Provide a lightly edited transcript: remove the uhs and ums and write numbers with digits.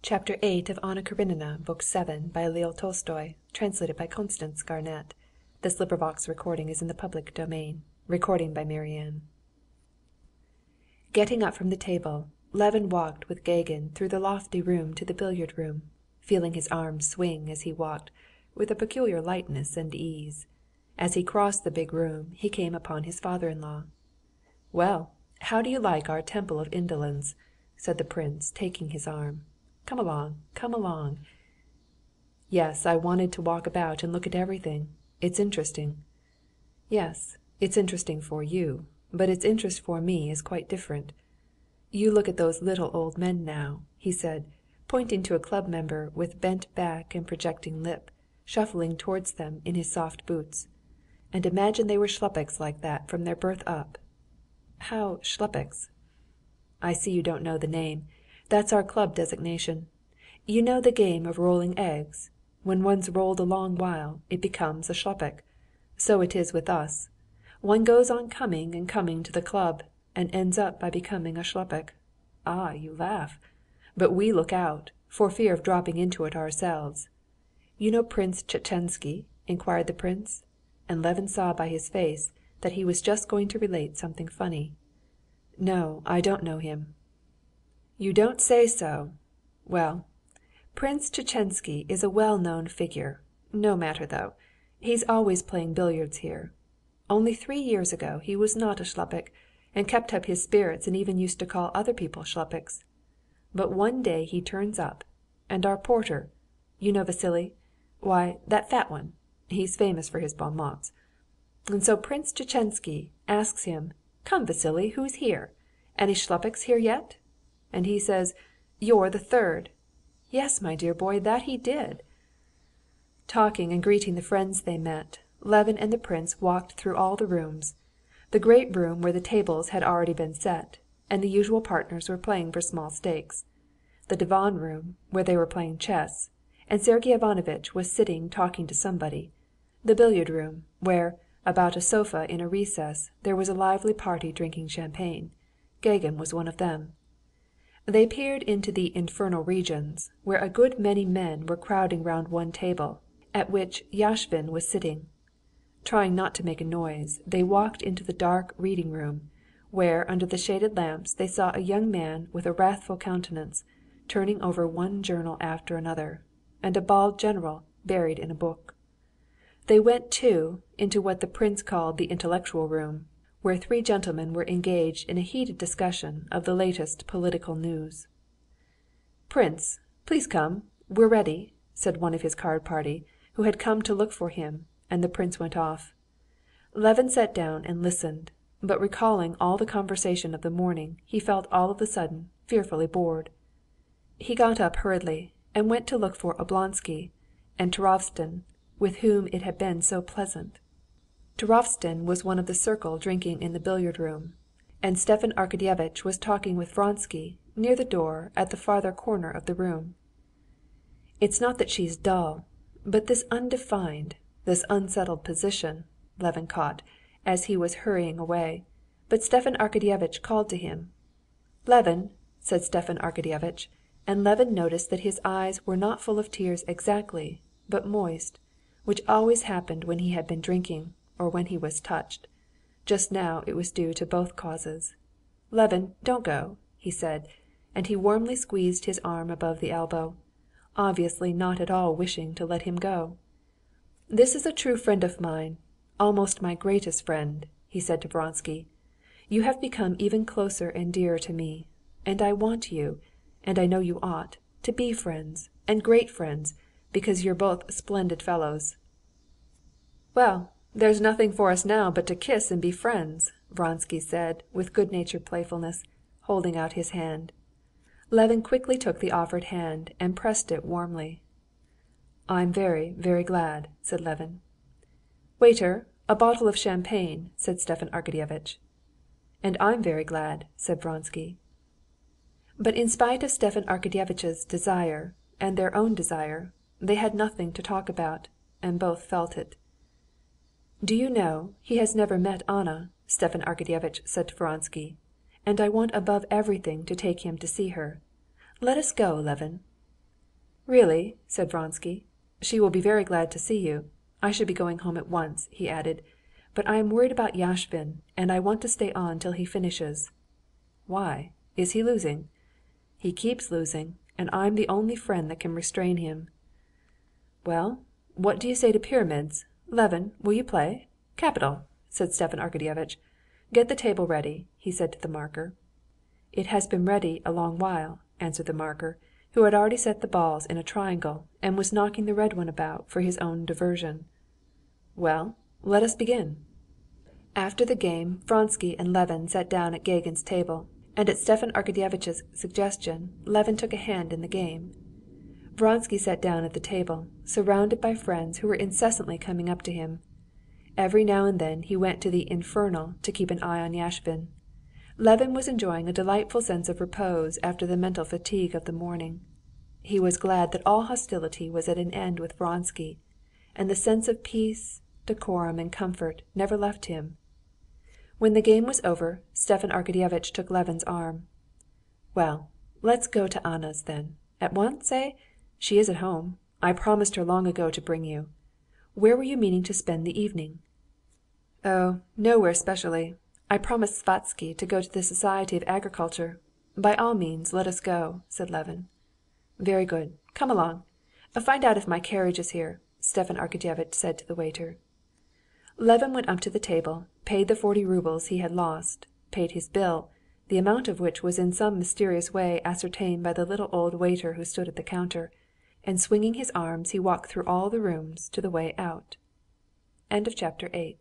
Chapter 8 of Anna Karenina, Book 7, by Leo Tolstoy, translated by Constance Garnett. This recording is in the public domain. Recording by Marianne. Getting up from the table, Levin walked with Gagin through the lofty room to the billiard room, feeling his arms swing as he walked with a peculiar lightness and ease. As he crossed the big room, he came upon his father-in-law. "Well, how do you like our Temple of Indolence?" said the prince, taking his arm. "Come along, come along." "Yes, I wanted to walk about and look at everything. It's interesting." "Yes, it's interesting for you, but its interest for me is quite different. You look at those little old men now," he said, pointing to a club member with bent back and projecting lip, shuffling towards them in his soft boots, "and imagine they were schlupiks like that from their birth up." "How schlupiks?" "I see you don't know the name. That's our club designation. You know the game of rolling eggs? When one's rolled a long while, it becomes a shlupik. So it is with us. One goes on coming and coming to the club, and ends up by becoming a shlupik. Ah, you laugh. But we look out, for fear of dropping into it ourselves. You know Prince Tchetchensky?" inquired the prince, and Levin saw by his face that he was just going to relate something funny. "No, I don't know him." "You don't say so! Well, Prince Tchetchensky is a well-known figure. No matter though, he's always playing billiards here. Only 3 years ago he was not a shlupik, and kept up his spirits and even used to call other people shlupiks. But one day he turns up, and our porter, you know Vassily? Why, that fat one, he's famous for his bon mots. And so Prince Tchetchensky asks him, 'Come, Vassily, who's here? Any shlupiks here yet?' And he says, 'You're the third.' Yes, my dear boy, that he did." Talking and greeting the friends they met, Levin and the prince walked through all the rooms, the great room where the tables had already been set, and the usual partners were playing for small stakes, the divan room, where they were playing chess, and Sergey Ivanovitch was sitting talking to somebody, the billiard room, where, about a sofa in a recess, there was a lively party drinking champagne. Gagin was one of them. They peered into the infernal regions, where a good many men were crowding round one table, at which Yashvin was sitting. Trying not to make a noise, they walked into the dark reading-room, where under the shaded lamps they saw a young man with a wrathful countenance, turning over one journal after another, and a bald general buried in a book. They went, too, into what the prince called the intellectual room, where 3 gentlemen were engaged in a heated discussion of the latest political news. "Prince, please come, we're ready," said one of his card party, who had come to look for him, and the prince went off. Levin sat down and listened, but recalling all the conversation of the morning, he felt all of a sudden fearfully bored. He got up hurriedly and went to look for Oblonsky and Turovtsin, with whom it had been so pleasant. Turovtsin was one of the circle drinking in the billiard room, and Stepan Arkadyevitch was talking with Vronsky near the door at the farther corner of the room. "It's not that she's dull, but this undefined, this unsettled position," Levin caught, as he was hurrying away, but Stepan Arkadyevitch called to him. "Levin!" said Stepan Arkadyevitch, and Levin noticed that his eyes were not full of tears exactly, but moist, which always happened when he had been drinking, or when he was touched. Just now it was due to both causes. "Levin, don't go," he said, and he warmly squeezed his arm above the elbow, obviously not at all wishing to let him go. "This is a true friend of mine, almost my greatest friend," he said to Vronsky. "You have become even closer and dearer to me, and I want you, and I know you ought, to be friends, and great friends, because you're both splendid fellows." "Well, there's nothing for us now but to kiss and be friends," Vronsky said with good-natured playfulness, holding out his hand. Levin quickly took the offered hand and pressed it warmly. "I'm very, very glad," said Levin. "Waiter, a bottle of champagne," said Stepan Arkadyevitch. "And I'm very glad," said Vronsky. But in spite of Stepan Arkadyevitch's desire and their own desire, they had nothing to talk about, and both felt it. "Do you know, he has never met Anna," Stepan Arkadyevitch said to Vronsky, "and I want above everything to take him to see her. Let us go, Levin." "Really?" said Vronsky. "She will be very glad to see you. I should be going home at once," he added, "but I am worried about Yashvin, and I want to stay on till he finishes." "Why? Is he losing?" "He keeps losing, and I'm the only friend that can restrain him." "Well, what do you say to pyramids? Levin, will you play? Capital!" said Stepan Arkadyevitch. "Get the table ready," he said to the marker. "It has been ready a long while," answered the marker, who had already set the balls in a triangle, and was knocking the red one about for his own diversion. "Well, let us begin." After the game Vronsky and Levin sat down at Gagin's table, and at Stepan Arkadyevitch's suggestion Levin took a hand in the game. Vronsky sat down at the table, surrounded by friends who were incessantly coming up to him. Every now and then he went to the "infernal" to keep an eye on Yashvin. Levin was enjoying a delightful sense of repose after the mental fatigue of the morning. He was glad that all hostility was at an end with Vronsky, and the sense of peace, decorum, and comfort never left him. When the game was over, Stepan Arkadyevitch took Levin's arm. "Well, let's go to Anna's then. At once, eh? She is at home. I promised her long ago to bring you. Where were you meaning to spend the evening?" "Oh, nowhere specially. I promised Sviazhsky to go to the Society of Agriculture. By all means let us go," said Levin. "Very good. Come along. Find out if my carriage is here," Stepan Arkadyevitch said to the waiter. Levin went up to the table, paid the 40 roubles he had lost, paid his bill, the amount of which was in some mysterious way ascertained by the little old waiter who stood at the counter, and swinging his arms he walked through all the rooms to the way out. Chapter 9